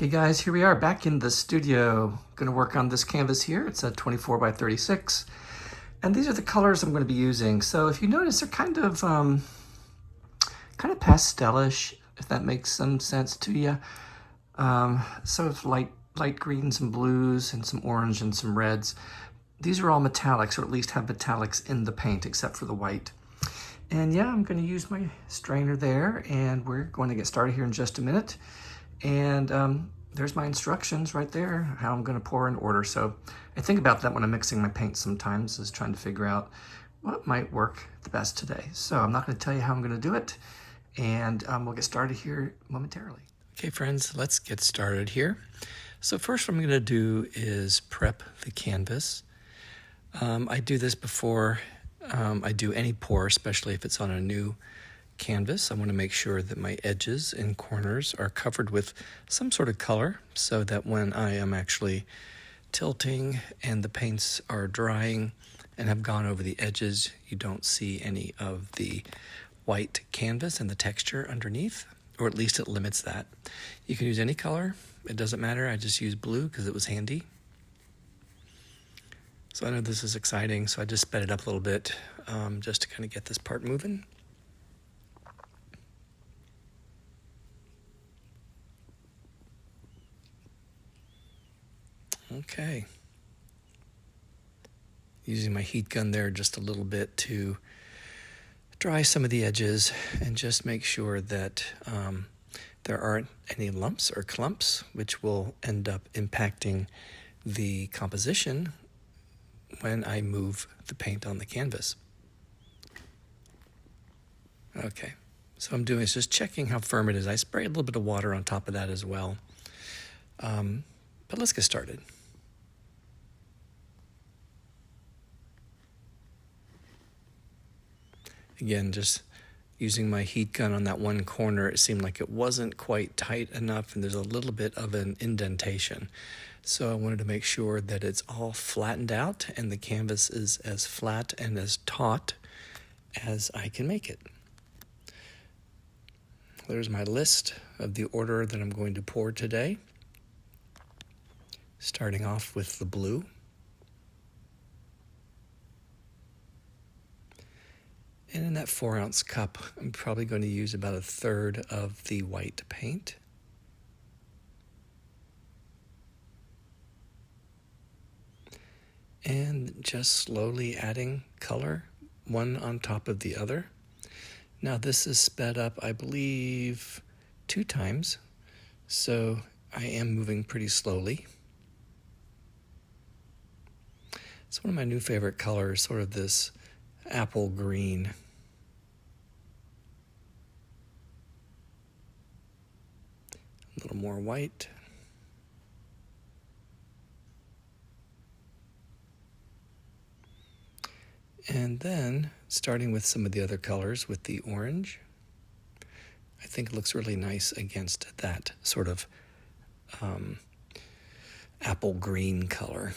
Hey guys, here we are back in the studio. Going to work on this canvas here. It's a 24 by 36. And these are the colors I'm going to be using. So if you notice, they're kind of pastelish, if that makes some sense to you. Sort of light greens and blues and some orange and some reds. These are all metallics, or at least have metallics in the paint, except for the white. And yeah, I'm going to use my strainer there, and we're going to get started here in just a minute. And there's my instructions right there, how I'm going to pour in order. So I think about that when I'm mixing my paint sometimes, is trying to figure out what might work the best today. So I'm not going to tell you how I'm going to do it, and we'll get started here momentarily. Okay, friends, let's get started here. So first what I'm going to do is prep the canvas. I do this before I do any pour, especially if it's on a new canvas. I want to make sure that my edges and corners are covered with some sort of color so that when I am actually tilting and the paints are drying and have gone over the edges, you don't see any of the white canvas and the texture underneath, or at least it limits that. You can use any color, it doesn't matter. I just used blue because it was handy. So I know this is exciting, so I just sped it up a little bit just to kind of get this part moving. Okay. Using my heat gun there just a little bit to dry some of the edges and just make sure that there aren't any lumps or clumps, which will end up impacting the composition when I move the paint on the canvas. Okay, so I'm doing is just checking how firm it is. I spray a little bit of water on top of that as well. But let's get started. Again, just using my heat gun on that one corner, it seemed like it wasn't quite tight enough and there's a little bit of an indentation. So I wanted to make sure that it's all flattened out and the canvas is as flat and as taut as I can make it. There's my list of the order that I'm going to pour today. Starting off with the blue. And in that 4-ounce cup, I'm probably going to use about 1/3 of the white paint. And just slowly adding color, one on top of the other. Now this is sped up, I believe, 2 times, so I am moving pretty slowly. It's one of my new favorite colors, sort of this apple green. A little more white. And then, starting with some of the other colors with the orange, I think it looks really nice against that sort of apple green color.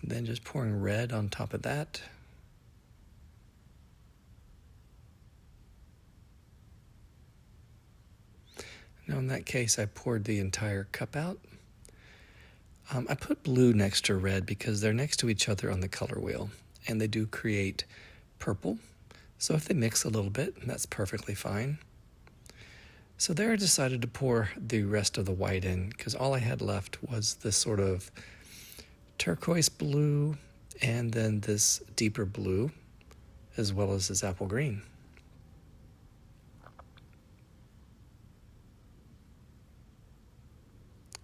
And then just pouring red on top of that. Now in that case, I poured the entire cup out. I put blue next to red because they're next to each other on the color wheel, and they do create purple. So if they mix a little bit, that's perfectly fine. So there I decided to pour the rest of the white in because all I had left was this sort of turquoise blue and then this deeper blue as well as this apple green.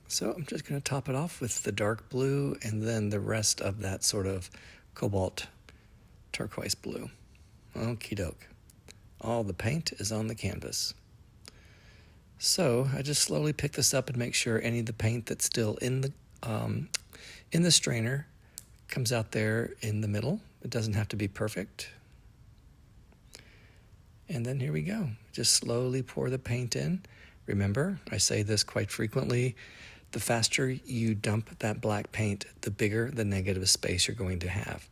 So I'm just going to top it off with the dark blue and then the rest of that sort of cobalt turquoise blue. Okie doke. All the paint is on the canvas. So I just slowly pick this up and make sure any of the paint that's still in the strainer comes out there in the middle. It doesn't have to be perfect. And then here we go. Just slowly pour the paint in. Remember, I say this quite frequently, the faster you dump that black paint, the bigger the negative space you're going to have.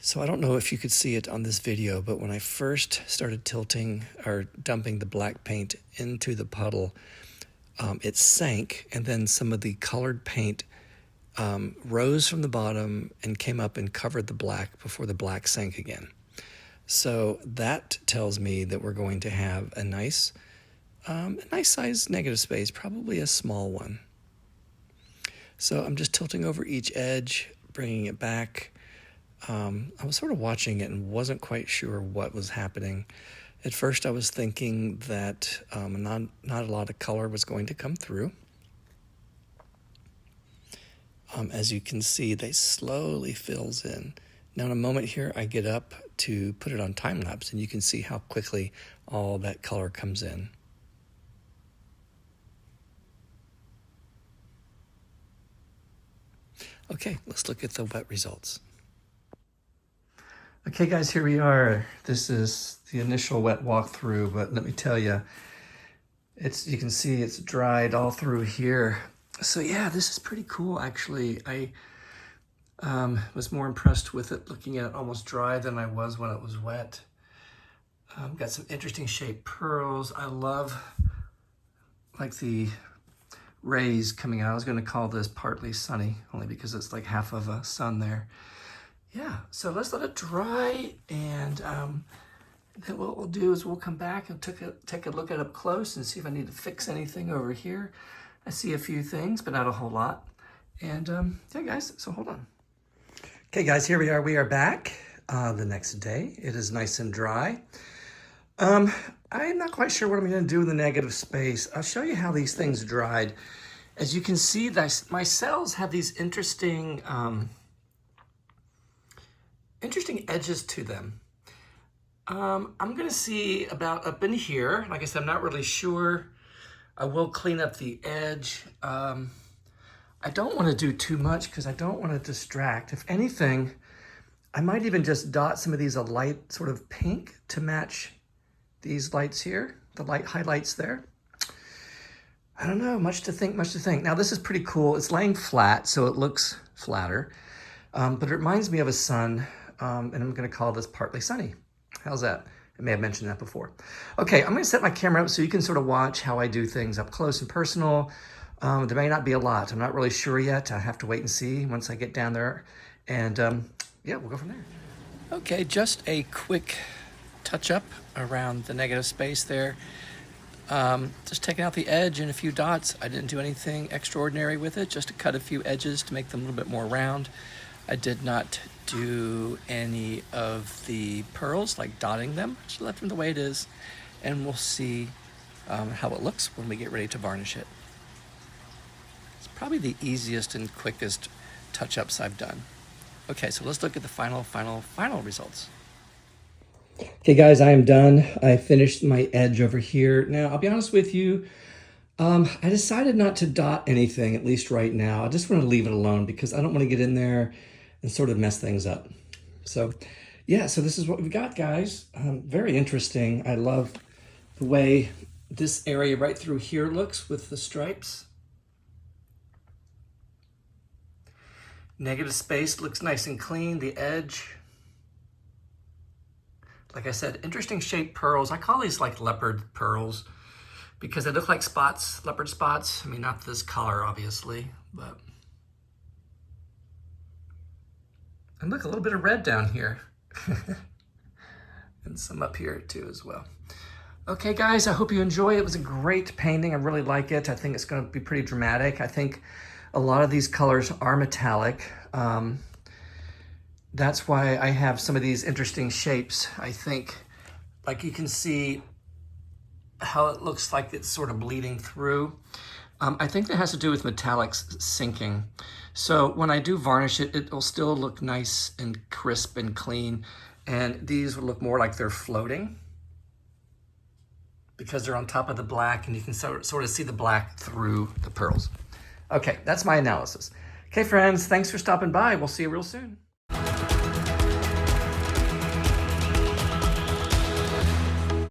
So I don't know if you could see it on this video, but when I first started tilting or dumping the black paint into the puddle, it sank, and then some of the colored paint rose from the bottom and came up and covered the black before the black sank again. So that tells me that we're going to have a nice size negative space, probably a small one. So I'm just tilting over each edge, bringing it back. I was sort of watching it and wasn't quite sure what was happening. At first I was thinking that not a lot of color was going to come through. As you can see, they slowly fills in. Now in a moment here, I get up to put it on time lapse, and you can see how quickly all that color comes in. Okay, let's look at the wet results. Okay guys, here we are. This is the initial wet walkthrough, but let me tell you, you can see it's dried all through here. So yeah, this is pretty cool actually. I was more impressed with it looking at it almost dry than I was when it was wet. Got some interesting shaped pearls. I love like the rays coming out. I was going to call this partly sunny, only because it's like half of a sun there. Yeah, so let's let it dry, and then what we'll do is we'll come back and take a look at it up close and see if I need to fix anything over here. I see a few things, but not a whole lot. And yeah, guys, so hold on. Okay, guys, here we are. We are back the next day. It is nice and dry. I'm not quite sure what I'm going to do in the negative space. I'll show you how these things dried. As you can see, my cells have these interesting edges to them. I'm going to see about up in here. Like I said, I'm not really sure. I will clean up the edge. I don't want to do too much because I don't want to distract. If anything, I might even just dot some of these a light sort of pink to match these lights here, the light highlights there. I don't know, much to think. Now this is pretty cool. It's laying flat, so it looks flatter, but it reminds me of a sun, and I'm gonna call this partly sunny. How's that? I may have mentioned that before. Okay, I'm gonna set my camera up so you can sort of watch how I do things up close and personal. There may not be a lot. I'm not really sure yet. I have to wait and see once I get down there, and yeah, we'll go from there. Okay, just a quick touch up around the negative space there. Just taking out the edge and a few dots. I didn't do anything extraordinary with it, just to cut a few edges to make them a little bit more round. I did not do any of the pearls, like dotting them. Just left them the way it is, and we'll see how it looks when we get ready to varnish it. It's probably the easiest and quickest touch-ups I've done. Okay, so let's look at the final results. Okay guys, I am done. I finished my edge over here. Now, I'll be honest with you, I decided not to dot anything, at least right now. I just want to leave it alone because I don't want to get in there and sort of mess things up. So yeah, so this is what we got, guys. Very interesting. I love the way this area right through here looks with the stripes. Negative space looks nice and clean. The edge, like I said, interesting shaped pearls. I call these like leopard pearls because they look like spots, leopard spots. I mean, not this color, obviously, but. And look, a little bit of red down here. And some up here too as well. Okay, guys, I hope you enjoy it. It was a great painting. I really like it. I think it's going to be pretty dramatic. I think a lot of these colors are metallic. That's why I have some of these interesting shapes. I think, like you can see how it looks like it's sort of bleeding through. I think that has to do with metallics sinking. So when I do varnish it, it'll still look nice and crisp and clean. And these will look more like they're floating because they're on top of the black, and you can sort of see the black through the pearls. Okay, that's my analysis. Okay, friends, thanks for stopping by. We'll see you real soon.